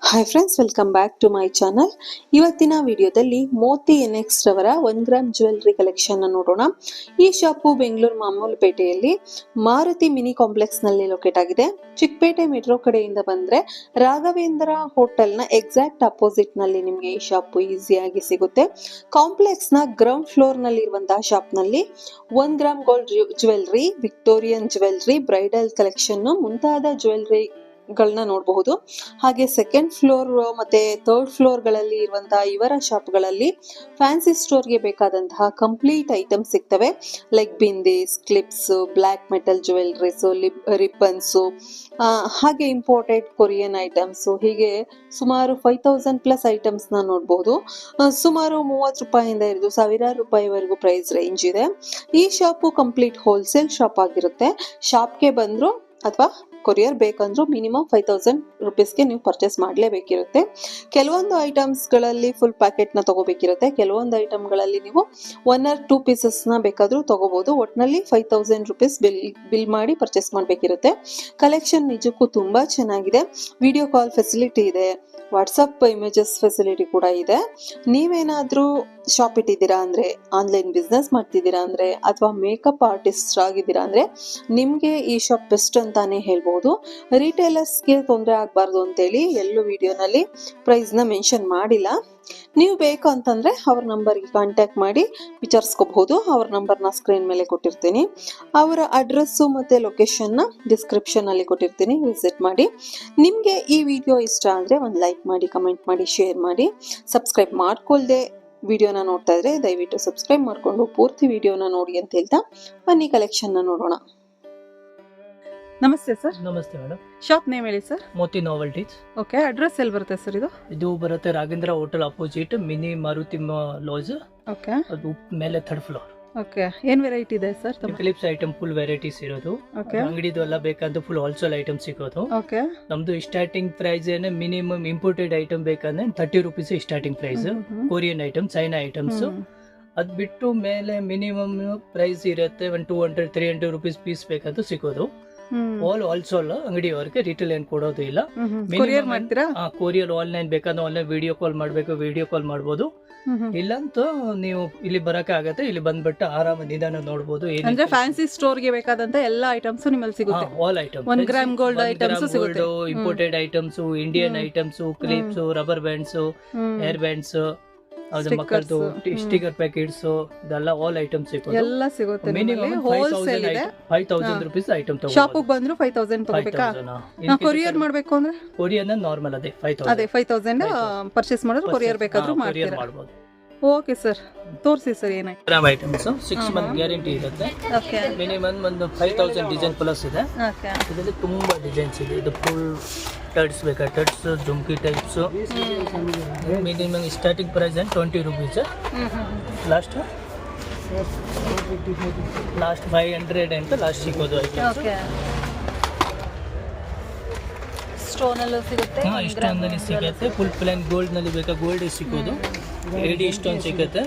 Hi friends, welcome back to my channel. ಇವತ್ತಿನ ವಿಡಿಯೋದಲ್ಲಿ Moti NX ರವರ 1 ಗ್ರಾಮ್ ಜ್ಯುವೆಲ್ರಿ ಕಲೆಕ್ಷನ್ ನೋಡೋಣ. ಈ ಶಾಪು ಬೆಂಗಳೂರು ಮಾಮೂಲುಪೇಟೆಯಲ್ಲಿ ಮಾರುತಿ ಮಿನಿ ಕಾಂಪ್ಲೆಕ್ಸ್ ನಲ್ಲಿ ಲೊಕೇಟ್ ಆಗಿದೆ. ಚಿಕ್ಕಪೇಟೆ ಮೆಟ್ರೋ ಕಡೆಯಿಂದ ಬಂದ್ರೆ ರಾಘವೇಂದ್ರ ಹೋಟೆಲ್ ನ ಎಕ್ಸಾಕ್ಟ್ ಅಪೋಸಿಟ್ ನಲ್ಲಿ ನಿಮಗೆ ಈ ಶಾಪ್ ಈಸಿಯಾಗಿ ಸಿಗುತ್ತೆ. ಕಾಂಪ್ಲೆಕ್ಸ್ ನ ಗ್ರೌಂಡ್ ಫ್ಲೋರ್ ನಲ್ಲಿ ಇರುವಂತಹ ಶಾಪ್ ನಲ್ಲಿ 1 gram gold jewellery, Victorian jewellery, bridal collection ಮುಂತಾದ ಜ್ಯುವೆಲ್ರಿ ಗಳನ್ನ ನೋಡಬಹುದು. ಹಾಗೆ ಸೆಕೆಂಡ್ ಫ್ಲೋರ್ ಮತ್ತೆ ಥರ್ಡ್ ಫ್ಲೋರ್ ಗಳಲ್ಲಿ ಇರುವಂತಹ ಇವರ ಶಾಪ್ಗಳಲ್ಲಿ ಫ್ಯಾನ್ಸಿ ಸ್ಟೋರ್ಗೆ ಬೇಕಾದಂತಹ ಕಂಪ್ಲೀಟ್ ಐಟಮ್ಸ್ ಸಿಗ್ತವೆ. Like bindis, clips, black metal jewelleries, ribbons, ಹಾಗೆ ಇಂಪೋರ್ಟೆಡ್ ಕೊರಿಯನ್ ಐಟಮ್ಸ್, ಹೀಗೆ ಸುಮಾರು 5000 ಪ್ಲಸ್ ಐಟಮ್ಸ್ ನ ನೋಡಬಹುದು. ಸುಮಾರು 30 ರೂಪಾಯಿಂದ ಹಿಡಿದು ಸಾವಿರಾರು ರೂಪಾಯಿವರೆಗೂ ಪ್ರೈಸ್ ರೇಂಜ್ ಇದೆ. ಈ ಶಾಪು ಕಂಪ್ಲೀಟ್ ಹೋಲ್ಸೇಲ್ ಶಾಪ್ ಆಗಿರುತ್ತೆ. ಶಾಪ್ಗೆ ಬಂದ್ರು ಅಥವಾ ಕೊರಿಯರ್ ಬೇಕಂದ್ರೂ ಮಿನಿಮಮ್ 5000 ರುಪೀಸ್ಗೆ ನೀವು ಪರ್ಚೇಸ್ ಮಾಡಲೇಬೇಕಿರುತ್ತೆ. ಕೆಲವೊಂದು ಐಟಮ್ಸ್ ಗಳಲ್ಲಿ ಫುಲ್ ಪ್ಯಾಕೆಟ್ ನ ತಗೋಬೇಕಿರುತ್ತೆ. ಕೆಲವೊಂದು ಐಟಮ್ ಗಳಲ್ಲಿ ನೀವು 1 or 2 ಪೀಸಸ್ ನ ಬೇಕಾದ್ರೂ ತಗೋಬಹುದು. ಒಟ್ನಲ್ಲಿ 5000 ರುಪೀಸ್ ಬಿಲ್ ಮಾಡಿ ಪರ್ಚೇಸ್ ಮಾಡಬೇಕಿರುತ್ತೆ. ಕಲೆಕ್ಷನ್ ನಿಜಕ್ಕೂ ತುಂಬಾ ಚೆನ್ನಾಗಿದೆ. ವಿಡಿಯೋ ಕಾಲ್ ಫೆಸಿಲಿಟಿ ಇದೆ, ವಾಟ್ಸಪ್ ಇಮೇಜಸ್ ಫೆಸಿಲಿಟಿ ಕೂಡ ಇದೆ. ನೀವೇನಾದ್ರೂ ಶಾಪ್ ಇಟ್ಟಿದ್ದೀರಾ ಅಂದ್ರೆ, ಆನ್ಲೈನ್ ಬಿಸ್ನೆಸ್ ಮಾಡ್ತಿದ್ದೀರಾ ಅಂದ್ರೆ, ಅಥವಾ ಮೇಕಪ್ ಆರ್ಟಿಸ್ಟ್ ಆಗಿದ್ದೀರಾ ಅಂದ್ರೆ ನಿಮ್ಗೆ ಈ ಶಾಪ್ ಬೆಸ್ಟ್ ಅಂತಾನೆ ಹೇಳ್ಬಹುದು. ರಿಟೇಲರ್ಸ್ಗೆ ತೊಂದರೆ ಆಗಬಾರ್ದು ಅಂತೇಳಿ ಎಲ್ಲೂ ವಿಡಿಯೋನಲ್ಲಿ ಪ್ರೈಸ್ ನ ಮೆನ್ಷನ್ ಮಾಡಿಲ್ಲ. ನೀವು ಬೇಕು ಅಂತಂದ್ರೆ ಅವ್ರ ನಂಬರ್ಗೆ ಕಾಂಟ್ಯಾಕ್ಟ್ ಮಾಡಿ ವಿಚಾರಿಸ್ಕೋಬಹುದು. ಅವ್ರ ನಂಬರ್ನ ಸ್ಕ್ರೀನ್ ಮೇಲೆ ಕೊಟ್ಟಿರ್ತೀನಿ. ಅವರ ಅಡ್ರೆಸ್ಸು ಮತ್ತೆ ಲೊಕೇಶನ್ ನ ಡಿಸ್ಕ್ರಿಪ್ಷನ್ ಅಲ್ಲಿ ಕೊಟ್ಟಿರ್ತೀನಿ, ವಿಸಿಟ್ ಮಾಡಿ. ನಿಮ್ಗೆ ಈ ವಿಡಿಯೋ ಇಷ್ಟ ಅಂದ್ರೆ ಒಂದು ಲೈಕ್ ಮಾಡಿ, ಕಮೆಂಟ್ ಮಾಡಿ, ಶೇರ್ ಮಾಡಿ. ಸಬ್ಸ್ಕ್ರೈಬ್ ಮಾಡ್ಕೊಳ್ದೆ ವಿಡಿಯೋನ ನೋಡ್ತಾ ಇದ್ರೆ ದಯವಿಟ್ಟು ಸಬ್ಸ್ಕ್ರೈಬ್ ಮಾಡ್ಕೊಂಡು ಪೂರ್ತಿ ವಿಡಿಯೋನ ನೋಡಿ ಅಂತ ಹೇಳ್ತಾ ಬನ್ನಿ ಕಲೆಕ್ಷನ್ ನ ನೋಡೋಣ. ನಮಸ್ತೆ ಸರ್. ನಮಸ್ತೆ ಮೇಡಮ್. ಶಾಪ್ ನೇಮ್ ಹೇಳಿ sir. Moti novelties. Okay, address ಎಲ್ಲಿ ಬರುತ್ತೆ ಸರ್ ಇದು? ಇದು ಬರುತ್ತೆ Raghavendra hotel opposite mini Maruti lodge. Okay, ಅದು ಮೇಲೆ 3rd ಫ್ಲೋರ್. ಓಕೆ, ಏನ್ ವೆರೈಟಿ ಇದೆ sir? Philips item full varieties ಇರೋದು. ಓಕೆ, ಅಂಗಡಿದು ಎಲ್ಲ ಬೇಕಂದ್ರೆ ಫುಲ್ ಹೋಲ್ಸೇಲ್ ಐಟಮ್ ಸಿಗೋದು. ಓಕೆ, ನಮ್ದು ಸ್ಟಾರ್ಟಿಂಗ್ ಪ್ರೈಸ್ ಏನೇ ಮಿನಿಮಮ್ ಇಂಪೋರ್ಟೆಡ್ ಐಟಮ್ ಬೇಕಂದ್ರೆ 30 rupees starting price. Korean item, China items. ಅದ್ ಬಿಟ್ಟು ಮೇಲೆ ಮಿನಿಮಮ್ ಪ್ರೈಸ್ ಇರುತ್ತೆ 200-300 ರುಪೀಸ್ ಪೀಸ್ ಬೇಕಂತ ಸಿಗೋದು. ಆಲ್ಸೋಲ್ ಅಂಗಡಿಯವರಿಗೆ ರಿಟೇಲ್ ಏನ್ ಕೊಡೋದು ಇಲ್ಲ. ಕೊರಿಯರ್ ಮಾಡ್ತೀರಾ? ಕೊರಿಯರ್ ಆನ್ಲೈನ್ ಬೇಕಾದ್ರೆ ಆನ್ಲೈನ್ ವಿಡಿಯೋ ಕಾಲ್ ಮಾಡ್ಬೇಕು, ವಿಡಿಯೋ ಕಾಲ್ ಮಾಡ್ಬೋದು. ಇಲ್ಲಂತೂ ನೀವು ಇಲ್ಲಿ ಬರಕ್ಕೆ ಆಗತ್ತೆ, ಇಲ್ಲಿ ಬಂದ್ಬಿಟ್ಟು ಆರಾಮ ನಿಧಾನ ನೋಡ್ಬೋದು. ಅಂದ್ರೆ ಫ್ಯಾನ್ಸಿ ಸ್ಟೋರ್ ಗೆ ಬೇಕಾದಂತ ಎಲ್ಲಾ ಐಟಮ್ಸ್ ನಿಮ್ಮಲ್ಲಿ ಸಿಗುತ್ತೆ. All item, 1 gram gold items ಸಿಗುತ್ತೆ, imported items, Indian items, clips, rubber bands, hair bands, ಮಕ್ಕಳದು ಸ್ಟಿಕರ್ ಪ್ಯಾಕೆಟ್ಸ್, ಇದೆಲ್ಲ ಆಲ್ ಐಟಮ್ಸ್ ಸಿಗುತ್ತೆ. ಎಲ್ಲ ಸಿಗುತ್ತೆ. ಮಿನಿಮಮ್ ಹೋಲ್ಸೇಲ್ ಇದೆ. 5000 ರುಪೀಸ್ ಐಟಮ್ ತಗೋ. ಶಾಪ್ ಬಂದ್ರು 5000 ತಗೋಬೇಕಾ? ಕೊರಿಯರ್ ಮಾಡ್ಬೇಕು ಅಂದ್ರೆ ಕೊರಿಯರ್ ನಾರ್ಮಲ್ ಅದೇ 5000. ಅದೇ 5000 ಪರ್ಚೇಸ್ ಮಾಡಿದ್ರೆ ಕೊರಿಯರ್ ಬೇಕಾದ್ರೂ ಮಾಡ್ಬೋದು. ಓಕೆ ಸರ್, ತೋರಿಸಿ ಸರ್ ಏನಾಯ್ತು. ಗ್ರಾಮ್ ಐಟಮ್ಸ್ 6 ಮಂತ್ ಗ್ಯಾರಂಟಿ ಇರುತ್ತೆ. ಓಕೆ, ಮಿನಿಮಮ್ ಒಂದು 5000 ಡಿಸೈನ್ ಪ್ಲಸ್ ಇದೆ. ಓಕೆ, ಇದರಲ್ಲಿ ತುಂಬಾ ಡಿಸೈನ್ಸ್ ಇದೆ. ಇದು ಫುಲ್ ಟಡ್ಸ್ ಬೇಕಾ, studs, jhumki types. Minimum starting price 20 rupees. Last 500 ಅಂತ ಲಾಸ್ಟ್ ಸಿಗೋದು ಐಟಮ್ಸ್. ಓಕೆ, ಸ್ಟೋನ್ ಅಲ್ಲೂ ಸಿಗುತ್ತೆ. ಸ್ಟೋನ್ ನಲ್ಲಿ ಸಿಗುತ್ತೆ. ಫುಲ್ ಪ್ಲೇನ್ ಗೋಲ್ಡ್ ನಲ್ಲಿ ಬೇಕಾ ಗೋಲ್ಡ್ ಸಿಗೋದು. ಎಡಿ ಸ್ಟೋನ್ ಸಿಗುತ್ತೆ,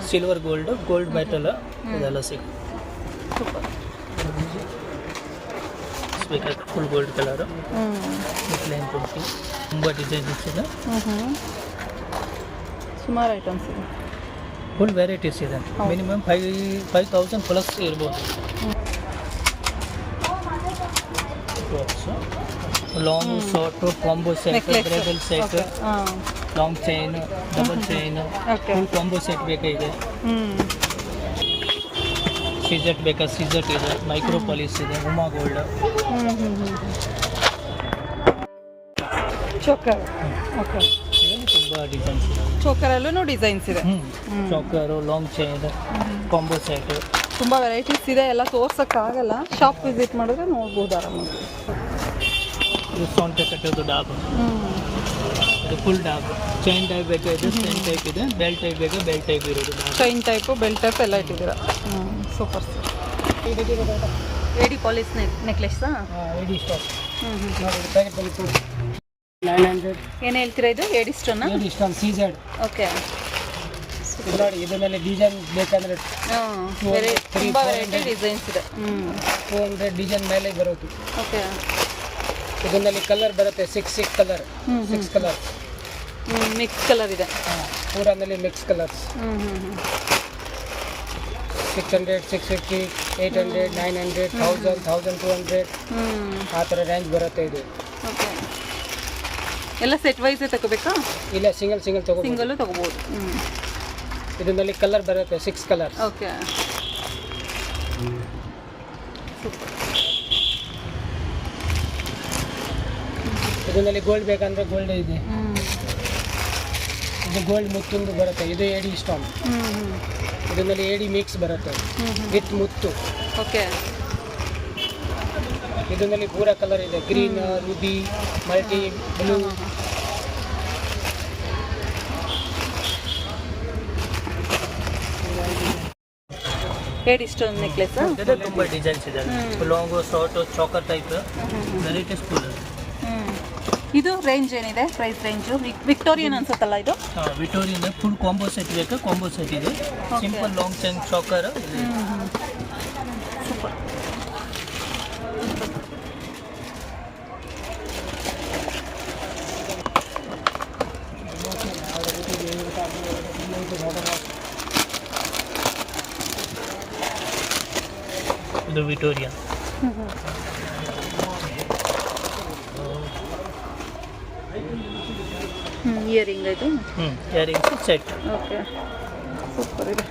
ಸಿಲ್ವರ್ ಗೋಲ್ಡ್, ಗೋಲ್ಡ್ ಮೆಟಲ್, ಇದೆಲ್ಲ ಸಿಗುತ್ತೆ. ಬೇಕಾದ್ರೆ full gold colour, plain kurti, ತುಂಬ ಡಿಸೈನ್ಸ್ ಇದೆ. ಸುಮಾರು ಐಟಮ್ಸ್ ಇದೆ, ಫುಲ್ ವೆರೈಟೀಸ್ ಇದೆ. ಮಿನಿಮಮ್ 5000 ಪ್ಲಸ್ ಇರ್ಬೋದು. Long short combo set, bridal set, long chain, double chain, full combo set ಬೇಕಾಗಿದೆ. ಸಿಜೆಟ್ ಬೇಕಾ, ಸಿಜೆಟ್ ಇದೆ. ಮೈಕ್ರೋ ಪಾಲಿಸ್ ಇದೆ, ಉಮಾ ಗೋಲ್ಡ್. ಚೋಕರ್. ಓಕೆ, ತುಂಬ ಡಿಸೈನ್ಸ್ ಇದೆ. ಚೋಕರಲ್ಲೂ ಡಿಸೈನ್ಸ್ ಇದೆ. Choker, long chain, combo set, ತುಂಬ ವೆರೈಟೀಸ್ ಇದೆ. ಎಲ್ಲ ತೋರ್ಸೋಕ್ಕಾಗಲ್ಲ, ಶಾಪ್ ವಿಸಿಟ್ ಮಾಡಿದ್ರೆ ನೋಡ್ಬೋದು ಆರಾಮಾಗಿ. ಸೌಂಟೆ ಕಟ್ಟೋದು ಡಾಬ್, ಇದು ಫುಲ್ ಡಾಬ್. ಚೈನ್ ಟೈಪ್ ಬೇಕಾದ್ರೆ ಚೈನ್ ಟೈಪ್ ಇದೆ, ಬೆಲ್ ಟೈಪ್ ಬೇಕಾ ಬೆಲ್ ಟೈಪ್ ಇರೋದು. ಚೈನ್ ಟೈಪು, ಬೆಲ್ ಟೈಪ್ ಎಲ್ಲ ಇಟ್ಟಿದ್ದೀರಾ. Super sir. ಏಡಿ ಪಾಲಿಸ್ ನೆಕ್ಲೆಸ್ಸಾ? AD stock. ಏನು ಹೇಳ್ತೀರಾ ಇದು? ಏಡಿ ಸ್ಟೋನ್? ಎಡಿ ಸ್ಟೋನ್ ಸೀಜೆಡ್. ಓಕೆ, ನೋಡಿ ಇದರಲ್ಲಿ ಡಿಸೈನ್ ಬೇಕಂದ್ರೆ ತುಂಬ ವೆರೈಟಿ ಡಿಸೈನ್ಸ್ ಇದೆ. 200 ಡಿಸೈನ್ ಮೇಲೆ ಬರೋದು. ಓಕೆ, ಇದರಲ್ಲಿ ಕಲರ್ ಬರುತ್ತೆ 6 ಕಲರ್ 6 ಕಲರ್ ಮಿಕ್ಸ್ ಕಲರ್ ಇದೆ. ಪೂರಾನಲ್ಲಿ ಮಿಕ್ಸ್ ಕಲರ್ಸ್ 600 650 800 900 1000 1200 ಆ ಥರ ರೇಂಜ್ ಬರುತ್ತೆ ಇದು. ಓಕೆ, ಎಲ್ಲ ಸೆಟ್ ವೈಸೇ ತಗೋಬೇಕಾ? ಇಲ್ಲ, ಸಿಂಗಲ್ ತಗೋಬೋದು. ಸಿಂಗಲ್ಲು ತಗೋಬೋದು. ಇದರಲ್ಲಿ ಕಲರ್ ಬರುತ್ತೆ 6 ಕಲರ್. ಓಕೆ, ಇದರಲ್ಲಿ ಗೋಲ್ಡ್ ಬೇಕಂದ್ರೆ ಗೋಲ್ಡ್ ಇದೆ. ಇದು ಗೋಲ್ಡ್ ಮುತ್ತೊಂದು ಬರುತ್ತೆ, ಇದು ಏಡಿ ಸ್ಟೋನ್. ಇದರಲ್ಲಿ ಏಡಿ ಮಿಕ್ಸ್ ಬರುತ್ತೆ ವಿತ್ ಮುತ್ತು. ಓಕೆ, ಇದರಲ್ಲಿ ಪೂರಾ ಕಲರ್ ಇದೆ, ಗ್ರೀನ್, ರೂಬಿ, ಮಲ್ಟಿ, ಬ್ಲೂ. ಹೇಳಿ ಸ್ಟೋನ್ ನೆಕ್ಲೆಸ್. ತುಂಬ ಡಿಸೈನ್ಸ್ ಇದೆ, long, short, choker type varieties full. ಇದು ರೇಂಜ್ ಏನಿದೆ? ಪ್ರೈಸ್ ರೇಂಜು ವಿಕ್ಟೋರಿಯನ್ ಅನ್ಸುತ್ತಲ್ಲ ಇದು? ವಿಕ್ಟೋರಿಯನ್ ಫುಲ್ ಕಾಂಬೋ ಸೆಟ್ ಬೇಕಾ? ಕಾಂಬೋ ಸೆಟ್ ಇದೆ. Simple long chain choker. Super. ಇದು ವಿಕ್ಟೋರಿಯಾ. ಇಯರಿಂಗ್ ಇದು. Earrings set. ಓಕೆ, ಸೂಪರ್ ಇದೆ.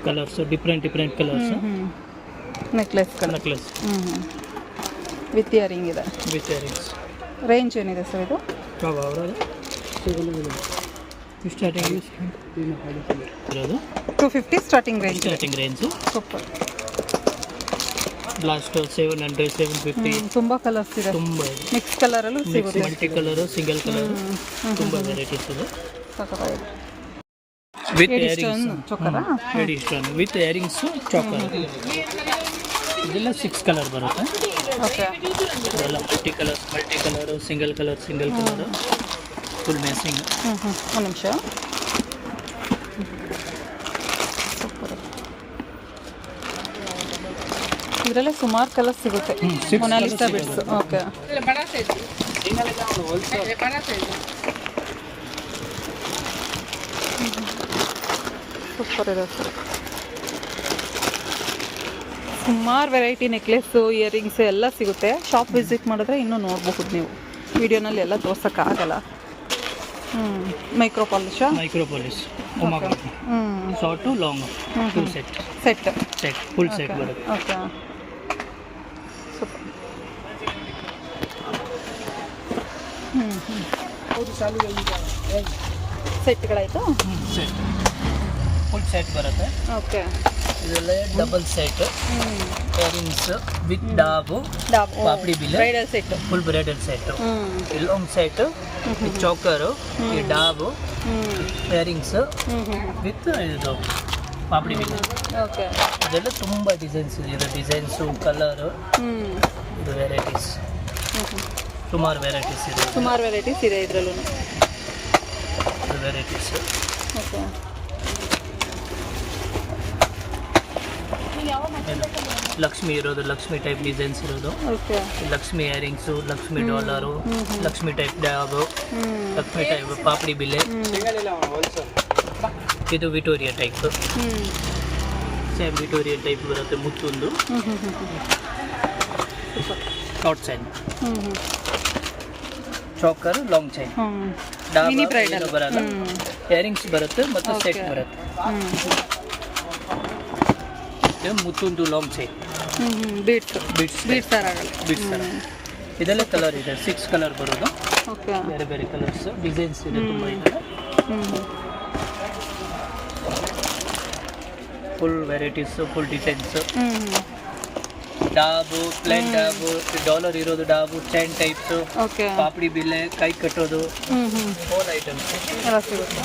Colours different colours. Necklace necklace with earring ಇದೆ. With earrings. ರೇಂಜ್ ಏನಿದೆ ಸರ್ ಇದು? ಸ್ಟಾರ್ಟಿಂಗ್ ಇರೋದು 250 ಸ್ಟಾರ್ಟಿಂಗ್ ರೇಂಜು. ಸೂಪರ್. ಬ್ಲಾಸ್ಟ್ 700 750. ತುಂಬ ಕಲರ್ಸ್ ಇದೆ, ತುಂಬ ಮಿಕ್ಸ್ ಕಲರಲ್ಲೂ ಸಿಗುತ್ತೆ. ಮಲ್ಟಿ ಕಲರು, ಸಿಂಗಲ್ ಕಲರ್, ತುಂಬ ವೆರೈಟೀಸ್ ಇದೆ. ಸಾಕಾಗಿದೆ. ವಿತ್ ಏಡಿ ಇಯರಿಂಗ್ಸ್. ಸ್ಟೋನ್ ಚೊಕ್ಕರ. ಏಡಿ ಸ್ಟೋನ್ ವಿತ್ ಇಯರಿಂಗ್ಸು ಚಾಕರ್. ಇದೆಲ್ಲ 6 ಕಲರ್ ಬರುತ್ತೆ. ಓಕೆ, ಇದೆಲ್ಲ multi colour, single colour, full matching. ಒಂದು ನಿಮಿಷ. ಇದರಲ್ಲೇ ಸುಮಾರು ಕಲರ್ಸ್ ಸಿಗುತ್ತೆ. ಮೊನಾಲಿಸಾ ಬಿಡ್ಸ್. ಓಕೆ, ಸೂಪರ್ ಇದೆ ಸರ್. ಸುಮಾರು ವೆರೈಟಿ ನೆಕ್ಲೆಸ್ಸು, ಇಯರಿಂಗ್ಸು ಎಲ್ಲ ಸಿಗುತ್ತೆ. ಶಾಪ್ ವಿಸಿಟ್ ಮಾಡಿದ್ರೆ ಇನ್ನೂ ನೋಡಬಹುದು ನೀವು. ವಿಡಿಯೋನಲ್ಲಿ ಎಲ್ಲ ತೋರ್ಸೋಕ್ಕಾಗಲ್ಲ. Micro polish short long full set full set ಬರುತ್ತೆ. Okay, super. ಸೆಟ್ಗಳಾಯಿತು. ಸೆಟ್ ಫುಲ್ ಸೆಟ್ ಬರುತ್ತೆ. ಓಕೆ, ಇದೆಲ್ಲ ಡಬಲ್ ಸೆಟ್. ಇಯರಿಂಗ್ಸ್ ವಿತ್ ಡಾಬು, ಪಾಪಡಿ ಬಿಲ್, bridal set, full bridal set. Long set with choker, ಈ ಡಾಬು, ಇಯರಿಂಗ್ಸ್ ವಿತ್ ಇದು ಪಾಪಡಿ ಬಿಲ್. ಓಕೆ, ಇದೆಲ್ಲ ತುಂಬ ಡಿಸೈನ್ಸ್ ಇದೆ. ಡಿಸೈನ್ಸು, ಕಲರು, ಇದು ವೆರೈಟೀಸ್, ಸುಮಾರು ವೆರೈಟೀಸ್ ಇದೆ. ಸುಮಾರು ವೆರೈಟೀಸ್ ಇದೆ ಇದರಲ್ಲೂ. ಇದು ವೆರೈಟೀಸ್. ಓಕೆ, ಲಕ್ಷ್ಮಿ ಇರೋದು, ಲಕ್ಷ್ಮಿ ಟೈಪ್ ಡಿಸೈನ್ಸ್ ಇರೋದು. Okay, Lakshmi earrings, Lakshmi dollar, Lakshmi type ಡ್ಯಾಬು, ಲಕ್ಷ್ಮಿ ಟೈಪ್ ಪಾಪಡಿ ಬಿಲ್ಲೆ. ಇದು Victoria type. Same Victoria type ಬರುತ್ತೆ. ಮುತ್ತೊಂದು short chain, choker, long chain, mini bridal ಬರಲ್ಲ. ಇಯರಿಂಗ್ಸ್ ಬರುತ್ತೆ ಮತ್ತು ಸೆಟ್ ಬರುತ್ತೆ. ಮುತ್ತೊಂದು ಲಾಂಗ್ ಚೈನ್, ಬೀಡ್ಸ್ ಥರ ಆಗಲ್ಲ. ಇದೆಲ್ಲ ಕಲರ್ ಇದೆ. 6 ಕಲರ್ ಬರೋದು. ಓಕೆ, ಬೇರೆ ಕಲರ್ಸ್, ಡಿಸೈನ್ಸ್ ಇದೆ ತುಂಬ ಇದೆ. Full varieties, full designs. ಡಾಬು, ಪ್ಲೇನ್ ಡಾಬು, ಡಾಲರ್ ಇರೋದು ಡಾಬು, ಚೈನ್ ಟೈಪ್ಸು, ಓಕೆ, ಪಾಪಡಿ ಬಿಲ್ಲೆ, ಕೈ ಕಟ್ಟೋದು, ಆಲ್ ಐಟಮ್ಸ್ ಎಲ್ಲ ಸಿಗುತ್ತೆ.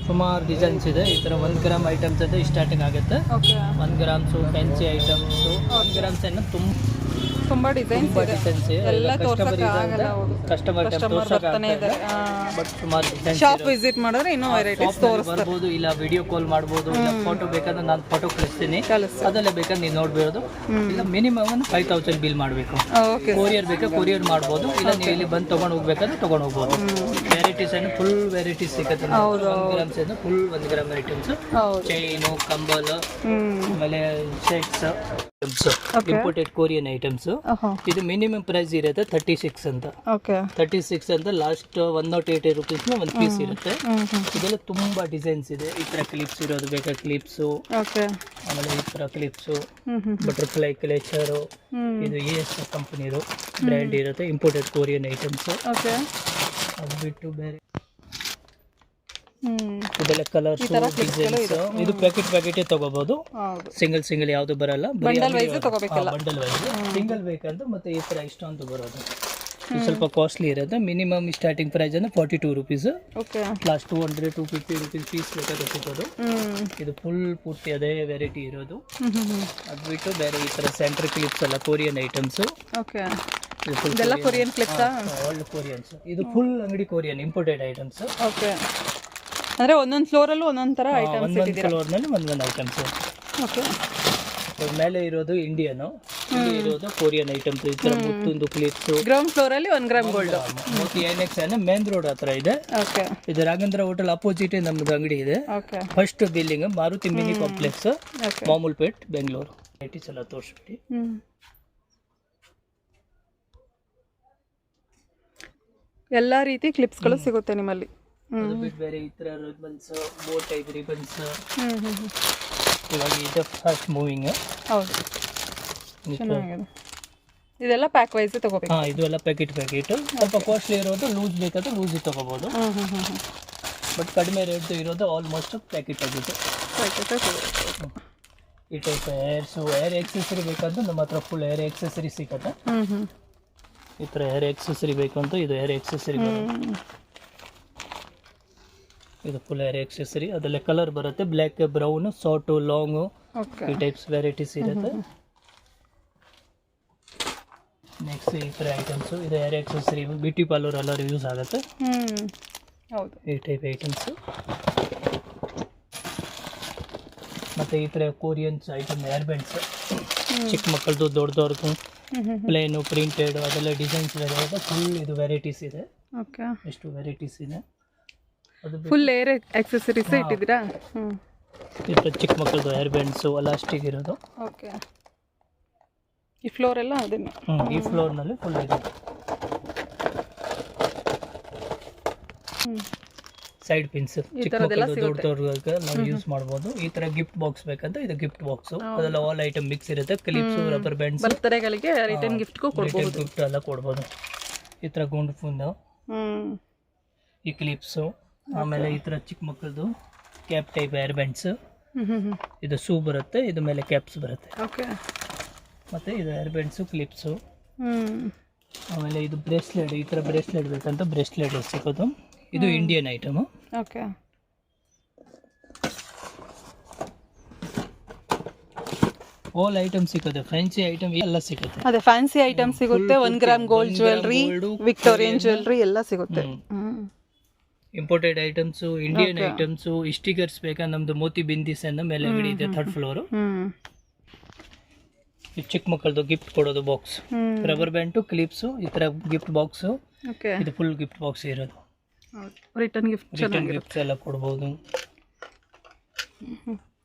ಸುಮಾರು ಡಿಸೈನ್ಸ್ ಇದೆ. ಈ ಥರ 1 ಗ್ರಾಮ್ ಐಟಮ್ಸ್ ಅಂತ ಸ್ಟಾರ್ಟಿಂಗ್ ಆಗುತ್ತೆ. Okay, 1 grams, fancy items, 1 grams ತುಂಬ ತುಂಬಾ ಡಿಸೈನ್ಸ್ ತುಂಬಾ ಇದೆ, ಡಿಸೈನ್ಸ್ ಎಲ್ಲ ತೋರ್ಸಕ್ಕೆ ಆಗಲ್ಲ. ಹೌದು, ಕಸ್ಟಮರ್ ಬರ್ತಾನೆ ಇದ್ದಾರೆ. ಬಟ್ ಸುಮಾರು ಡಿಸೈನ್ಸ್ ಶಾಪ್ ವಿಸಿಟ್ ಮಾಡಿದ್ರೆ ಇನ್ನೂ ವೆರೈಟೀಸ್ ತೋರಿಸ್ತಾರೆ. ಬರ್ಬೋದು, ಇಲ್ಲ ವಿಡಿಯೋ ಕಾಲ್ ಮಾಡ್ಬೋದು, ಇಲ್ಲ ಫೋಟೋ ಬೇಕಾದ್ರೆ ನಾನು ಫೋಟೋ ಕಳಿಸ್ತೀನಿ, ಅದಲ್ಲೇ ಬೇಕಾದ್ರೆ ನೀವು ನೋಡ್ಬೋದು. ಇಲ್ಲ ಮಿನಿಮಮ್ ಒಂದು 5000 ಬಿಲ್ ಮಾಡಬೇಕು. ಓಕೆ, ಕೊರಿಯರ್ ಬೇಕಾ ಕೊರಿಯರ್ ಮಾಡ್ಬೋದು, ಇಲ್ಲ ನೀವು ಇಲ್ಲಿ ಬಂದು ತೊಗೊಂಡು ಹೋಗ್ಬೇಕಾದ್ರೆ ತೊಗೊಂಡು ಹೋಗ್ಬೋದು. ವೆರೈಟೀಸ್ ಏನು ಫುಲ್ ವೆರೈಟೀಸ್ ಸಿಗುತ್ತೆ. 1 ಗ್ರಾಮ್ಸ್ ಏನು ಫುಲ್ 1 ಗ್ರಾಮ್ ಐಟಮ್ಸ್, ಚೈನು, ಕಂಬಲ್, ಆಮೇಲೆ ಶರ್ಟ್ಸ್, ಇಂಪೋರ್ಟೆಡ್ ಕೊರಿಯನ್ ಐಟಮ್ಸ್. ಇದು ಮಿನಿಮಮ್ ಪ್ರೈಸ್ ಇರುತ್ತೆ 36 ಅಂತ. 36 ಅಂತ ಲಾಸ್ಟ್ 108 ರುಪೀಸ್ ಒಂದು ಪೀಸ್ ಇರುತ್ತೆ. ಇದೆಲ್ಲ ತುಂಬಾ ಡಿಸೈನ್ಸ್ ಇದೆ. ಈ ತರ ಕ್ಲಿಪ್ಸ್ ಇರೋದು ಬೇಕಾ ಕ್ಲಿಪ್ಸ್, ಆಮೇಲೆ ಈ ತರ ಕ್ಲಿಪ್ಸ್, ಬಟರ್ಫ್ಲೈ ಕ್ಲೇಚರ್, ಇದು ES ಕಂಪನಿದು ಬ್ರ್ಯಾಂಡ್ ಇರುತ್ತೆ. Imported Korean items. ಅದು ಬಿಟ್ಟು ಬೇರೆ ಇದೆಲ್ಲ ಕಲರ್ಸ್, ಡಿಸೈನ್ಸ್. ಇದು ಪ್ಯಾಕೆಟ್ ತಗೋಬಹುದು, ಸಿಂಗಲ್ ಯಾವುದು ಬರಲ್ಲ, ಬಂಡಲ್ ವೈಸ್. ಸಿಂಗಲ್ ಬೇಕಂದ್ರೆ ಮತ್ತೆ ಈ ತರ ಇಷ್ಟ ಅಂತ ಬರೋದು. ಇದು ಸ್ವಲ್ಪ ಕಾಸ್ಟ್ಲಿ ಇರುತ್ತೆ. ಮಿನಿಮಮ್ ಸ್ಟಾರ್ಟಿಂಗ್ ಪ್ರೈಸ್ ಅಂದ್ರೆ 42 ರುಪೀಸ್, ಲಾಸ್ಟ್ 200-250 ರುಪೀಸ್ ಪೀಸ್ ಬೇಕಾದ್ರೆ ಸಿಗೋದು. ಇದು ಫುಲ್ ಪೂರ್ತಿ ಅದೇ ವೆರೈಟಿ ಇರೋದು. ಅದು ಬಿಟ್ಟು ಬೇರೆ ಈ ತರ ಸೆಂಟರ್ ಕ್ಲಿಪ್ಸ್ ಎಲ್ಲ ಕೊರಿಯನ್ ಐಟಮ್ಸ್. ಕೊರಿಯನ್ ಕ್ಲಿಪ್ಸ್, ಒಳ್ಳೆ ಕೊರಿಯನ್ಸ್. ಇದು ಫುಲ್ ಅಂಗಡಿ ಕೊರಿಯನ್ ಇಂಪೋರ್ಟೆಡ್ ಐಟಮ್ಸ್. ಅಂದ್ರೆ ಒಂದೊಂದು ಫ್ಲೋರ್ ಅಲ್ಲೂ ಒಂದೊಂದು ತರ ಐಟಮ್ಸ್ ಒಂದೊಂದು ಫ್ಲೋರ್ ನಲ್ಲಿ ಒಂದೊಂದು ಐಟಮ್ಸ್. ಮೇಲೆ ಇರೋದು ಇಂಡಿಯನ್, ಇಲ್ಲಿ ಇರೋದು ಕೊರಿಯನ್ ಐಟಮ್ಸ್. ಈ ತರ ಮುತ್ತೊಂದು ಕ್ಲಿಪ್ಸ್. ಗ್ರೌಂಡ್ ಫ್ಲೋರ್ ಅಲ್ಲಿ 1 gram gold. Moti annex main road ಹತ್ರ ಇದೆ. ಇದು ರಾಘವೇಂದ್ರ ಹೋಟೆಲ್ ಅಪೋಸಿಟ್ ನಮ್ದು ಅಂಗಡಿ ಇದೆ. First building Maruti mini complex, Mamulpet, Bengaluru. Items ಎಲ್ಲ ತೋರಿಸ್ಬಿಟ್ಟು ಎಲ್ಲಾ ರೀತಿ ಕ್ಲಿಪ್ಸ್ ಗಳು ಸಿಗುತ್ತೆ ನಿಮ್ಮಲ್ಲಿ. ಅದು ಬಿಟ್ಟು ಬೇರೆ ಈ ತರ ರಿಬನ್ಸ್, ಬೋ ಟೈಪ್ ರಿಬನ್ಸ್. ಇವಾಗ ಇದು ಫಾಸ್ಟ್ ಮೂವಿಂಗ್. ಹೌದು, ಚೆನ್ನಾಗಿದೆ. ಇದೆಲ್ಲ ಪ್ಯಾಕ್ ವೈಸ್ ತಗೋಬೇಕು. ಇದು ಎಲ್ಲ ಪ್ಯಾಕೆಟ್. ಸ್ವಲ್ಪ ಕಾಸ್ಟ್ಲಿ ಇರೋದು ಲೂಸ್ ಬೇಕಾದ್ರೆ ಲೂಸ್ ತಗೋಬಹುದು. ಬಟ್ ಕಡಿಮೆ ರೇಟ್ ಇರೋದು ಆಲ್ಮೋಸ್ಟ್ ಪ್ಯಾಕೆಟ್ ಆಗಿದೆ. ಈ ಟೈಪ್ ಏರ್ ಎಕ್ಸೆಸರಿ ಬೇಕಂದ್ರೆ ನಮ್ಮ ಹತ್ರ ಫುಲ್ ಏರ್ ಎಕ್ಸೆಸರಿ ಸಿಗುತ್ತೆ. ಈ ಥರ ಏರ್ ಎಕ್ಸೆಸರಿ ಬೇಕು ಅಂತ ಇದು ಏರ್ ಎಕ್ಸೆಸರಿ. ಇದು ಫುಲ್ ಏರ್ ಎಕ್ಸೆಸರಿ. ಅದರಲ್ಲಿ ಕಲರ್ ಬರುತ್ತೆ, ಬ್ಲ್ಯಾಕ್, ಬ್ರೌನ್, ಶಾರ್ಟ್, ಲಾಂಗ್, ಈ ಟೈಪ್ಸ್ ವೆರೈಟೀಸ್ ಇರುತ್ತೆ. ನೆಕ್ಸ್ಟ್ ಈ ಥರ ಐಟಮ್ಸ್. ಇದು ಏರ್ ಎಕ್ಸೆಸರಿ ಬ್ಯೂಟಿ ಪಾರ್ಲರ್ ಎಲ್ಲ ಯೂಸ್ ಆಗುತ್ತೆ. ಈ ಟೈಪ್ ಐಟಮ್ಸ್. ಮತ್ತು ಈ ಥರ ಕೊರಿಯನ್ಸ್ ಐಟಮ್ ಏರ್ ಬ್ಯಾಂಡ್ಸ್, ಚಿಕ್ಕ ಮಕ್ಕಳದು, ದೊಡ್ಡದವ್ರದ್ದು, ಪ್ಲೇನು, ಪ್ರಿಂಟೆಡ್, ಅದೆಲ್ಲ ಡಿಸೈನ್ಸ್ ಇದೆ. ಫುಲ್ ಇದು ವೆರೈಟೀಸ್ ಇದೆ. ಎಷ್ಟು ವೆರೈಟೀಸ್ ಇದೆ. ಫುಲ್ ಏರ್ ಆಕ್ಸೆಸರೀಸ್ ಇಟ್ಟಿದ್ದೀರಾ? ಇದು ಚಿಕ್ಕ ಮಕ್ಕಳದು ಏರ್ ಬ್ಯಾಂಡ್ಸು, ಎಲಾಸ್ಟಿಕ್ ಇರೋದು. ಈ ಫ್ಲೋರ್ ಎಲ್ಲ ಅದನ್ನೇ. ಈ ಫ್ಲೋರ್ನಲ್ಲಿ ಫುಲ್ ಇದೆ. ಸೈಡ್ ಪಿನ್ಸ್, ಚಿಕ್ಕ ಮಕ್ಕಳದು, ದೊಡ್ಡದವ್ರಿಗೆ ನಾವು ಯೂಸ್ ಮಾಡ್ಬೋದು. ಈ ತರ ಗಿಫ್ಟ್ ಬಾಕ್ಸ್ ಬೇಕಂತ ಇದು ಗಿಫ್ಟ್ ಬಾಕ್ಸ್. ಅದೆಲ್ಲ ಆಲ್ ಐಟಮ್ ಮಿಕ್ಸ್ ಇರುತ್ತೆ. ಕ್ಲಿಪ್ಸ್, ರಬ್ಬರ್ ಬ್ಯಾಂಡ್ಸ್, ಬರ್ತಡೆಗಳಿಗೆ ರಿಟರ್ನ್ ಗಿಫ್ಟ್ ಎಲ್ಲ ಕೊಡ್ಬೋದು. ಈ ತರ ಗುಂಡು ಫುಲ್ ಈ ಕ್ಲಿಪ್ಸು. ಆಮೇಲೆ ಈ ತರ ಚಿಕ್ಕ ಮಕ್ಕಳದು ಕ್ಯಾಪ್ ಟೈಪ್ ಏರ್ ಬ್ಯಾಂಡ್ಸ್. ಇದು ಶೂ ಬರುತ್ತೆ, ಇದು ಮೇಲೆ ಕ್ಯಾಪ್ಸ್ ಬರುತ್ತೆ. ಮತ್ತೆ ಇದು ಏರ್ ಬ್ಯಾಂಡ್ಸು, ಕ್ಲಿಪ್ಸು. ಆಮೇಲೆ ಇದು ಬ್ರೇಸ್ಲೆಟ್. ಈ ತರ ಬ್ರೇಸ್ಲೆಟ್ ಬೇಕಂತ ಬ್ರೇಸ್ಲೆಟ್ ಸಿಗೋದು. ಇದು ಇಂಡಿಯನ್ ಐಟಮ್. ಆಲ್ ಐಟಮ್ ಸಿಗುತ್ತೆ. ಫ್ಯಾನ್ಸಿ ಐಟಮ್ ಎಲ್ಲ ಸಿಗುತ್ತೆ. ಅದೇ ಫ್ಯಾನ್ಸಿ ಐಟಮ್ ಸಿಗುತ್ತೆ. 1 gram gold jewellery, Victorian jewellery ಎಲ್ಲ ಸಿಗುತ್ತೆ. Imported items, Indian items. Stickers ಬೇಕಾ ನಮ್ದು ಮೋತಿ ಬಿಂದಿಸ್ ಅನ್ನ ಮೇಲೆ ಅಂಗಡಿ ಇದೆ, 3rd ಫ್ಲೋರ್. ಚಿಕ್ಕ ಮಕ್ಕಳದು ಗಿಫ್ಟ್ ಕೊಡೋದು ಬಾಕ್ಸ್, ರಬ್ಬರ್ ಬ್ಯಾಂಡು, ಕ್ಲಿಪ್ಸು, ಈ ತರ ಗಿಫ್ಟ್ ಬಾಕ್ಸ್. ಇದು ಫುಲ್ ಗಿಫ್ಟ್ ಬಾಕ್ಸ್ ಇರೋದು. ರಿಟರ್ನ್ ಗಿಫ್ಟ್ಸ್ ಎಲ್ಲ ಕೊಡ್ಬೋದು.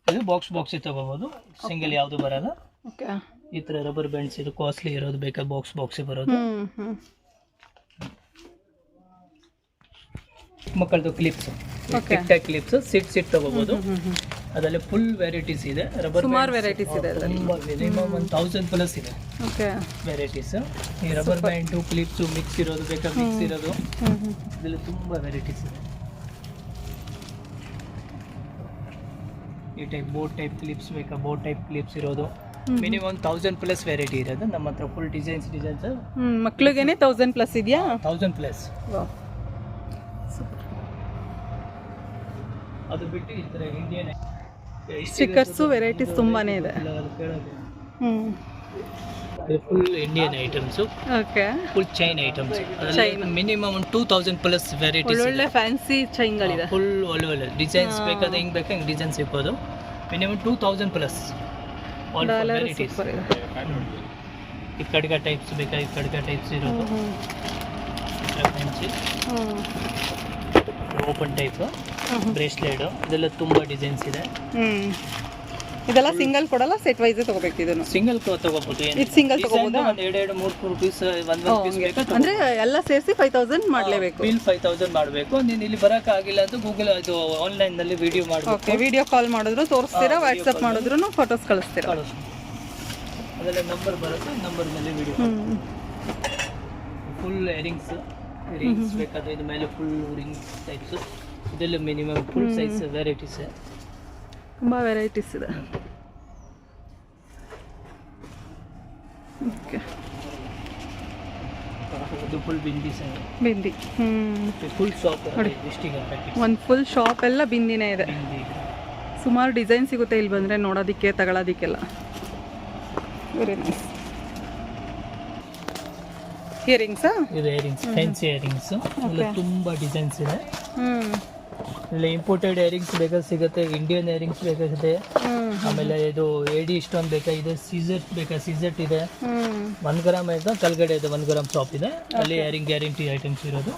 ಇದು ಬಾಕ್ಸ್ ತಗೋಬಹುದು, ಸಿಂಗಲ್ ಯಾವುದು ಬರಲ್ಲ. ಈ ತರ ರಬ್ಬರ್ ಬ್ಯಾಂಡ್ಸ್, ಇದು ಕಾಸ್ಟ್ಲಿ ಇರೋದು ಬೇಕಾ ಬಾಕ್ಸ್ ಬರೋದು. ಮಕ್ಕಳದು ಕ್ಲಿಪ್ಸ್, ಟಿಕ್ ಟಾಕ್ ಕ್ಲಿಪ್ಸ್, ಸಿಟ್ ತಗೋಬಹುದು. ಅದರಲ್ಲಿ ಫುಲ್ ವೆರೈಟೀಸ್ ಇದೆ. ರಬ್ಬರ್ ವೆರೈಟೀಸ್ ಇದೆ, ಮಿನಿಮಮ್ 1000+ ಇದೆ ವೆರೈಟೀಸ್. ಈ ರಬ್ಬರ್ ಬ್ಯಾಂಡು, ಕ್ಲಿಪ್ಸು ಮಿಕ್ಸ್ ಇರೋದು ಬೇಕಾ ಮಿಕ್ಸ್ ಇರೋದು, ಇದರಲ್ಲಿ ತುಂಬಾ ವೆರೈಟೀಸ್ ಇದೆ. ಈ ಟೈಪ್ ಬೋಟ್ ಟೈಪ್ ಕ್ಲಿಪ್ಸ್ ಬೇಕಾ, ಬೋಟ್ ಟೈಪ್ ಕ್ಲಿಪ್ಸ್ ಇರೋದು. ಮಿನಿಮಮ್ 1000+ ವೆರೈಟಿ ಇರೋದು ನಮ್ಮ ಹತ್ರ. Full designs. ಮಕ್ಕಳಿಗೇನೆ 1000+ ಇದೆಯಾ? 1000+. ಅದು ಬಿಟ್ಟು ಈ ತರ ಇಂಡಿಯನ್ ಸ್ಟಿಕರ್ಸ್ ವೆರೈಟೀಸ್ ತುಂಬಾನೇ ಇದೆ. Full Indian items, okay, full chain items. Chain. Minimum 2000 plus varieties. ಒಳ್ಳೊಳ್ಳೆ ಫ್ಯಾನ್ಸಿ ಚೈನ್ಗಳಿದೆ. ಫುಲ್ ಒಳ್ಳೆ ಡಿಸೈನ್ಸ್ ಬೇಕಾದ್ರೆ ಹಿಂಗೆ ಬೇಕಾ ಹಿಂಗೆ ಡಿಸೈನ್ ಸಿಗ್ಬೋದು. Minimum 2000 plus all dollar varieties. Super ಇದೆ. ಈ ಕಡ್ಗ ಟೈಪ್ಸ್ ಬೇಕಾ ಈ ಕಡ್ಗ ಟೈಪ್ಸ್ ಇರೋದು, ಓಪನ್ ಟೈಪ್ ಬ್ರೇಸ್ಲೆಟ್, ಇದೆಲ್ಲ ತುಂಬ ಡಿಸೈನ್ಸ್ ಇದೆ. ಇದೆಲ್ಲ ಸಿಂಗಲ್ ಕೊಡಲ್ಲ, ಸೆಟ್ ವೈಸ್ ತಗೋಬೇಕು ಇದನ್ನು. ಸಿಂಗಲ್ ತಗೋಬಹುದು. ಇದು ಸಿಂಗಲ್ ತಗೋಬೋದಾ? ಒಂದು 2-3 ಪೀಸ್ ಒಂದು ಪೀಸ್ ಬೇಕಾ ಅಂದ್ರೆ ಎಲ್ಲ ಸೇರಿಸಿ 5000 ಮಾಡಲೇಬೇಕು. ಬಿಲ್ 5000 ಮಾಡಬೇಕು. ನೀನು ಇಲ್ಲಿ ಬರಕ ಆಗಿಲ್ಲ ಅಂತ ಗೂಗಲ್ ಇದು ಆನ್ಲೈನ್ ನಲ್ಲಿ ವಿಡಿಯೋ ಮಾಡಬೇಕು. ಓಕೆ, ವಿಡಿಯೋ ಕಾಲ್ ಮಾಡಿದ್ರು ತೋರಿಸ್ತೀರಾ, ವಾಟ್ಸ್ಆಪ್ ಮಾಡಿದ್ರು ಫೋಟೋಸ್ ಕಳಿಸ್ತೀರಾ. ಅದೆಲ್ಲ ನಂಬರ್ ಬರುತ್ತೆ, ನಂಬರ್ ನಲ್ಲಿ ವಿಡಿಯೋ. ಫುಲ್ ಏರಿಂಗ್ಸ್ ಬೇಕಾದ್ರೆ ಇದು ಮೇಲೆ ಫುಲ್ ರಿಂಗ್ಸ್ ಟೈಪ್ಸ್, ಇದೆಲ್ಲ ಮಿನಿಮಮ್ ಫುಲ್ ಸೈಜ್ ವೆರೈಟೀಸ್. ತುಂಬ ವೆರೈಟೀಸ್ ಇದೆ. ಓಕೆ, ಇದು full bindi size bindi. Full shop ನೋಡಿ, ಡಿಸ್ಟಿಕ್ ಒಂದು ಫುಲ್ ಶಾಪ್ ಎಲ್ಲ ಬಿಂದಿನೇ ಇದೆ. ಸುಮಾರು ಡಿಸೈನ್ ಸಿಗುತ್ತೆ ಇಲ್ಲಿ ಬಂದರೆ, ನೋಡೋದಕ್ಕೆ ತಗೊಳ್ಳೋದಕ್ಕೆಲ್ಲ. Very nice. ಇಯರಿಂಗ್ಸಾ? ಇದು ಇಯರಿಂಗ್ಸ್, ಫ್ಯಾನ್ಸಿ ಇಯರಿಂಗ್ಸ್. ಎಲ್ಲ ತುಂಬ ಡಿಸೈನ್ಸ್ ಇದೆ. ಇಲ್ಲ ಇಂಪೋರ್ಟೆಡ್ ಇಯರಿಂಗ್ಸ್ ಬೇಕಾದ್ರೆ ಸಿಗುತ್ತೆ, ಇಂಡಿಯನ್ ಇಯರಿಂಗ್ಸ್ ಬೇಕಾಗುತ್ತೆ. ಆಮೇಲೆ ಇದು ಎಡಿ ಸ್ಟೋನ್ ಬೇಕಾ, ಇದೆ ಸೀಸೆಟ್ ಬೇಕಾ, ಸೀಸೆಟ್ ಇದೆ. 1 ಗ್ರಾಮ್ ಇದೆ, ಕೆಳಗಡೆ ಇದೆ 1 ಗ್ರಾಮ್ ಶಾಪ್ ಇದೆ, ಅಲ್ಲಿ ಇಯರಿಂಗ್ ಗ್ಯಾರಂಟಿ ಐಟಮ್ಸ್ ಇರೋದು.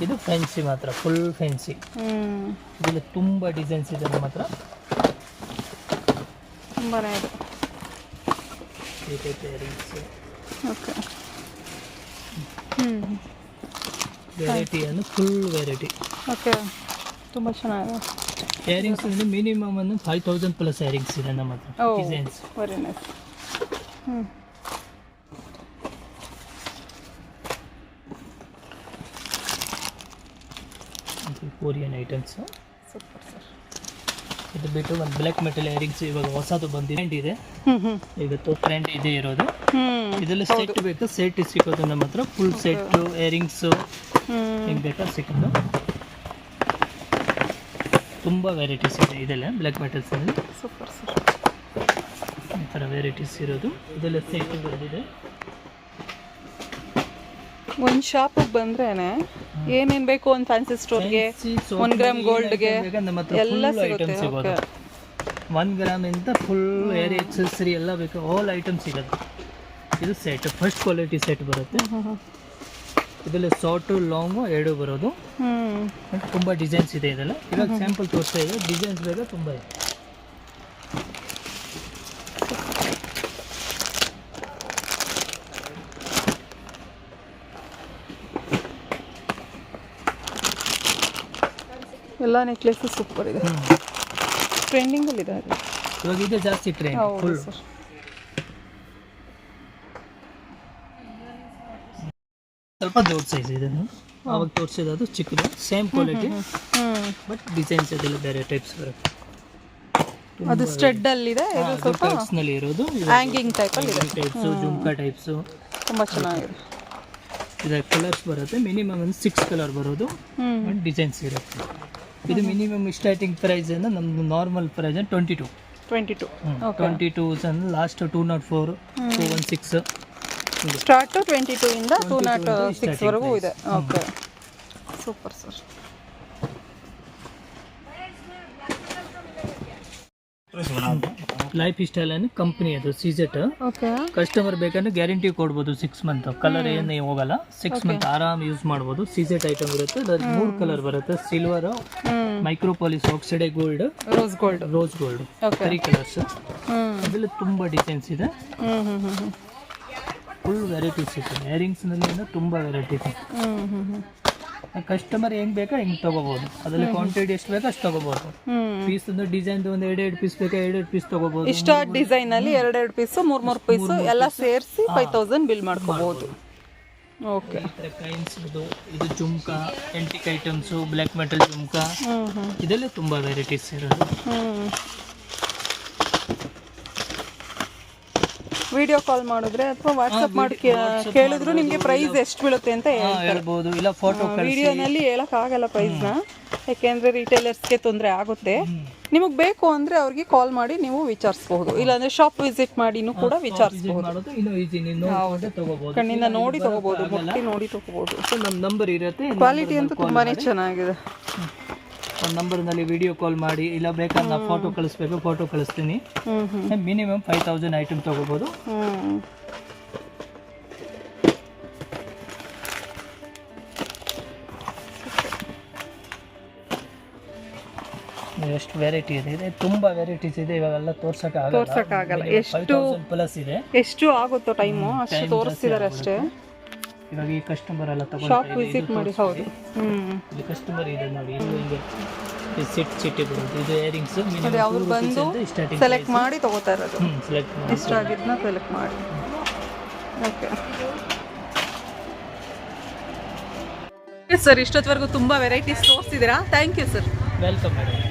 ಇದು ಫ್ಯಾನ್ಸಿ ಮಾತ್ರ, ಫುಲ್ ಫ್ಯಾನ್ಸಿ. ಇದರಲ್ಲಿ ತುಂಬ ಡಿಸೈನ್ಸ್ ಇದೆ ನಮ್ಮ ಹತ್ರ. ತುಂಬಾನೇ ಇದೆ. ಈ ಟೈಪ್ ಇಯರಿಂಗ್ಸ್. ಓಕೆ, ವೆರೈಟಿ ಅಂದ್ರೆ ಫುಲ್ ವೆರೈಟಿ. ಓಕೆ, ತುಂಬ ಚೆನ್ನಾಗಿದೆ. ಇಯರಿಂಗ್ಸ್ ಅಂದರೆ ಮಿನಿಮಮ್ ಅಂದ್ರೆ 5000 ಪ್ಲಸ್ ಇಯರಿಂಗ್ಸ್ ಇದೆ ನಮ್ಮ ಹತ್ರ designs. Very nice. Korean items. Super sir. ಇದು ಬಿಟ್ಟು ಒಂದು ಬ್ಲ್ಯಾಕ್ ಮೆಟಲ್ ಇಯರಿಂಗ್ಸ್ ಇವಾಗ ಹೊಸದು ಬಂದಿದೆ. ಈಗ ಟ್ರೆಂಡ್ ಇದೆ ಇರೋದು. ಇದೆಲ್ಲ ಸೆಟ್ ಬೇಕು, ಸೆಟ್ ಸಿಗೋದು ನಮ್ಮ ಹತ್ರ. ಫುಲ್ ಸೆಟ್ ಇಯರಿಂಗ್ಸ್ ಹಿಂಗೆ ಬೇಕಾ ಸಿಗೋದು. ತುಂಬ ವೆರೈಟೀಸ್ ಇದೆ ಇದೆಲ್ಲ ಬ್ಲ್ಯಾಕ್ ಮೆಟಲ್ಸಲ್ಲಿ. Super sir. ಈ ಥರ ವೆರೈಟೀಸ್ ಇರೋದು. ಇದೆಲ್ಲ ಸೆಟ್ ಬಂದಿದೆ. ಒಂದು ಶಾಪಿಗೆ ಬಂದ್ರೇನೆ ಏನೇನು ಬೇಕು, ಒಂದು ಫ್ಯಾನ್ಸಿ ಸ್ಟೋರ್ಗೆ, 1 ಗ್ರಾಮ್ ಗೋಲ್ಡ್ಗೆ ಎಲ್ಲ ಸಿಗುತ್ತೆ. ಸಿಗೋದು 1 ಗ್ರಾಮ್ ಇಂದ ಫುಲ್ ಏರ್ ಎಕ್ಸೆಸರಿ ಎಲ್ಲ ಬೇಕು, ಆಲ್ ಐಟಮ್ ಸಿಗುತ್ತೆ. ಇದು ಸೆಟ್, ಫಸ್ಟ್ ಕ್ವಾಲಿಟಿ ಸೆಟ್ ಬರುತ್ತೆ. ಇದರಲ್ಲಿ ಶಾರ್ಟು ಲಾಂಗು 2 ಬರೋದು. ತುಂಬ ಡಿಸೈನ್ಸ್ ಇದೆ ಇದೆಲ್ಲ. ಇವಾಗ ಸ್ಯಾಂಪಲ್ ತೋರಿಸ್ತಾ ಇದೆ, ಡಿಸೈನ್ಸ್ ಬೇಕಾ ತುಂಬ ಇದೆ. ಎಲ್ಲ ನೆಕ್ಲೆಸ್ ಸೂಪರ್ ಇದೆ, ಟ್ರೆಂಡಿಂಗಲ್ಲಿದೆ. ಇವಾಗ ಇದೆ ಜಾಸ್ತಿ ಟ್ರೆಂಡ್. Full sir. ಸ್ವಲ್ಪ ದೊಡ್ಡ ಸೈಜ್ ಇದನ್ನು ಅವಾಗ ತೋರಿಸಿದ್ದು ಚಿಕ್ಕದು, ಸೇಮ್ ಕ್ವಾಲಿಟಿ ಬಟ್ ಡಿಸೈನ್ಸ್ ಅದೆಲ್ಲ ಬೇರೆ ಟೈಪ್ಸ್ ಬರುತ್ತೆ. ಅದು ಸ್ಟಡ್ ಅಲ್ಲಿ ಇದೆ, ಇದು ಸ್ವಲ್ಪ ಟೈಪ್ಸ್ ನಲ್ಲಿ ಇರೋದು. ಹ್ಯಾಂಗಿಂಗ್ ಟೈಪ್ ಅಲ್ಲಿ ಇದೆ. ಟೈಪ್ಸ್ ಜುಮ್ಕಾ ಟೈಪ್ಸ್ ತುಂಬಾ ಚೆನ್ನಾಗಿದೆ. ಇದು ಕಲರ್ಸ್ ಬರುತ್ತೆ. ಮಿನಿಮಮ್ ಒಂದು 6 ಕಲರ್ ಬರೋದು, ಡಿಸೈನ್ಸ್ ಇರುತ್ತೆ. ಇದು ಮಿನಿಮಮ್ ಸ್ಟಾರ್ಟಿಂಗ್ ಪ್ರೈಸ್ ಅಂದ್ರೆ ನಮ್ದು ನಾರ್ಮಲ್ ಪ್ರೈಸ್ 22 ಲಾಸ್ಟ್ 204 216 ಸ್ಟಾರ್ಟ್ 22 ಇಂದ 206 ವರೆಗೂ ಇದೆ. Okay, super sir. Life style ಅನ್ನೋ ಕಂಪನಿ ಅದು ಸೀಸೆಟ್. ಓಕೆ, ಕಸ್ಟಮರ್ ಬೇಕಂದ್ರೆ ಗ್ಯಾರಂಟಿ ಕೊಡ್ಬೋದು 6 ಮಂತ್. ಕಲರ್ ಏನು ಹೋಗಲ್ಲ, 6 ಮಂತ್ ಆರಾಮ್ ಯೂಸ್ ಮಾಡ್ಬೋದು. ಸೀಸೆಟ್ ಐಟಮ್ ಇರುತ್ತೆ. ಅದ್ರಲ್ಲಿ 3 ಕಲರ್ ಬರುತ್ತೆ, silver, micro polish oxide gold, rose gold 3 colours. ಅದರಲ್ಲಿ ತುಂಬ ಡಿಸೈನ್ಸ್ ಇದೆ, ಫುಲ್ ವೆರೈಟೀಸ್ ಇದೆ. ಇಯರಿಂಗ್ಸ್ನಲ್ಲಿ ತುಂಬ ವೆರೈಟಿ ಇದೆ. ಕಸ್ಟಮರ್ ಹೆಂಗ್ ಬೇಕಾ ಹೆಂಗ್ ತಗೋಬಹುದು. ಅದ್ರಲ್ಲಿ ಕ್ವಾಂಟಿಟಿ ಎಷ್ಟು ಬೇಕಾ ಅಷ್ಟು ತಗೋಬಹುದು. ಪೀಸ್ ಅಂದ್ರೆ ಡಿಸೈನ್ ಒಂದು 2 ಪೀಸ್ ಬೇಕಾ 2 ಪೀಸ್ ತಗೋಬಹುದು. ಇಷ್ಟ ಡಿಸೈನ್ ಅಲ್ಲಿ 2 ಪೀಸ್ 3 ಪೀಸ್ ಎಲ್ಲ ಸೇರಿಸಿ 5000 ಬಿಲ್ ಮಾಡ್ಕೋಬಹುದು. ಓಕೆ, ಕೈನ್ಸ್ ಇದು jhumka, antique items, black metal jhumka, ಇದೆಲ್ಲ ತುಂಬಾ ವೆರೈಟೀಸ್ ಇರೋದು. ವಿಡಿಯೋ ಕಾಲ್ ಮಾಡಿದ್ರೆ ಅಥವಾ ವಾಟ್ಸ್ಆಪ್ ಮಾಡಿ ಕೇಳಿದ್ರು ನಿಮಗೆ ಪ್ರೈಸ್ ಎಷ್ಟು ಬೀಳುತ್ತೆ ಅಂತ ಹೇಳ್ಬೋದು. ಇಲ್ಲ ಫೋಟೋ ವಿಡಿಯೋನಲ್ಲಿ ಹೇಳಕ್ ಆಗಲ್ಲ ಪ್ರೈಸ್ನ, ಯಾಕೆಂದ್ರೆ ರಿಟೇಲರ್ಸ್ಗೆ ತೊಂದರೆ ಆಗುತ್ತೆ. ನಿಮಗೆ ಬೇಕು ಅಂದರೆ ಅವ್ರಿಗೆ ಕಾಲ್ ಮಾಡಿ ನೀವು ವಿಚಾರಿಸ್ಬಹುದು, ಇಲ್ಲಾಂದರೆ ಶಾಪ್ ವಿಸಿಟ್ ಮಾಡಿನೂ ಕೂಡ ವಿಚಾರಿಸ್ಬಹುದು. ಮಾಡೋದು ಇನ್ನೂ ಈಸಿ, ನೀವು ನೋಡ್ಕೊಂಡೆ ತಗೋಬಹುದು, ಕಣ್ಣಿಂದ ನೋಡಿ ತಗೋಬಹುದು, ಮುಟ್ಟಿ ನೋಡಿ ತಗೋಬಹುದು. ನಮ್ಮ ನಂಬರ್ ಇರುತ್ತೆ, ಕ್ವಾಲಿಟಿ ಅಂತೂ ತುಂಬಾನೇ ಚೆನ್ನಾಗಿದೆ. ಒಂದು ನಂಬರ್ನಲ್ಲಿ ವಿಡಿಯೋ ಕಾಲ್ ಮಾಡಿ, ಇಲ್ಲ ಬೇಕಾದ್ರೆ ನಾವು ಫೋಟೋ ಕಳಿಸ್ಬೇಕು, ಫೋಟೋ ಕಳಿಸ್ತೀನಿ. ಮಿನಿಮಮ್ 5000 ಐಟಮ್ ತಗೋಬಹುದು. ಎಷ್ಟು ವೆರೈಟಿ ಇದೆ, ತುಂಬಾ ವೆರೈಟೀಸ್ ಇದೆ, ಇವಾಗೆಲ್ಲ ತೋರ್ಸಕ್ಕಾಗಲ್ಲ. ಎಷ್ಟು ಪ್ಲಸ್ ಇದೆ, ಎಷ್ಟು ಆಗುತ್ತೋ ಟೈಮು ಅಷ್ಟು ತೋರಿಸ್ತಿದ್ದಾರೆ ಅಷ್ಟೇ. ಇವಾಗ ಈ ಕಸ್ಟಮರ್ ಎಲ್ಲ ಶಾಪ್ ವಿಸಿಟ್ ಮಾಡಿ. ಹೌದು, ಇಲ್ಲಿ ಕಸ್ಟಮರ್ ಇದೆ ನೋಡಿ, ಇದು ಹಿಂಗೆ ಸಿಟಿ ಬರುತ್ತೆ, ಇದು ಇಯರಿಂಗ್ಸ್ ಅದೇ ಅವ್ರು ಬಂದು ಸೆಲೆಕ್ಟ್ ಮಾಡಿ ತಗೋತಾ ಇರೋದು. ಸೆಲೆಕ್ಟ್ ಇಷ್ಟ ಆಗಿದ್ದನ್ನ ಸೆಲೆಕ್ಟ್ ಮಾಡಿ. ಓಕೆ ಸರ್, ಇಷ್ಟೊತ್ತವರೆಗೂ ತುಂಬ ವೆರೈಟೀಸ್ ತೋರಿಸಿದ್ದೀರಾ. Thank you sir. Welcome madam.